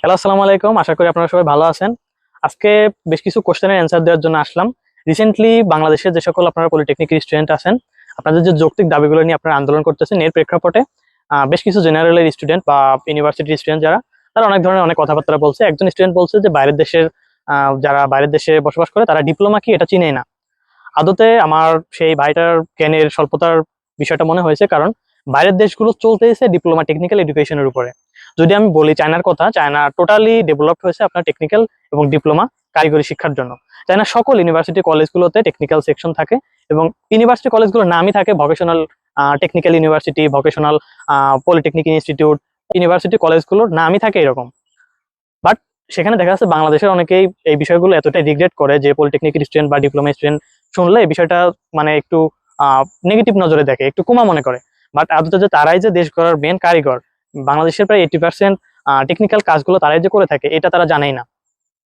Hello, আসসালামু আলাইকুম। আশা করি আপনারা সবাই ভালো আছেন। আজকে বেশ কিছু কোশ্চেনের অ্যান্সার দেওয়ার জন্য আসলাম। রিসেন্টলি বাংলাদেশে যে সকল আপনারা পলিটেকনিক স্টুডেন্ট আছেন, আপনাদের যে যৌক্তিক দাবিগুলো নিয়ে আপনারা আন্দোলন করতেছেন, এর প্রেক্ষাপটে বেশ কিছু জেনারেলের স্টুডেন্ট বা ইউনিভার্সিটির স্টুডেন্ট যারা, তারা অনেক ধরনের অনেক কথাবার্তা বলছে। একজন স্টুডেন্ট বলছে যে বাইরের দেশের যারা বাইরের দেশে বসবাস করে তারা ডিপ্লোমা কি এটা চিনেই না। আদতে আমার সেই ভাইটার জ্ঞানের স্বল্পতার বিষয়টা মনে হয়েছে, কারণ বাইরের দেশগুলো চলতেছে ডিপ্লোমা টেকনিক্যাল এডুকেশনের উপরে। যদি আমি বলি চায়নার কথা, চায়না টোটালি ডেভেলপড হয়েছে আপনার টেকনিক্যাল এবং ডিপ্লোমা কারিগরি শিক্ষার জন্য। চায়না সকল ইউনিভার্সিটি কলেজগুলোতে টেকনিক্যাল সেকশন থাকে, এবং ইউনিভার্সিটি কলেজগুলোর নামই থাকে vocational technical university, vocational polytechnic institute. University কলেজগুলোর নামই থাকে এরকম। বাট সেখানে দেখা যাচ্ছে বাংলাদেশের অনেকেই এই বিষয়গুলো এতটাই রিগ্রেট করে যে পলিটেকনিক স্টুডেন্ট বা ডিপ্লোমা স্টুডেন্ট শুনলে এই বিষয়টা মানে একটু নেগেটিভ নজরে দেখে, একটু কুমা মনে করে। বাট আদতে যে তারাই যে দেশ গড়ার মেন কারিগর, বাংলাদেশের প্রায় 80% টেকনিক্যাল কাজগুলো তারাই যে করে থাকে, এটা তারা জানেই না।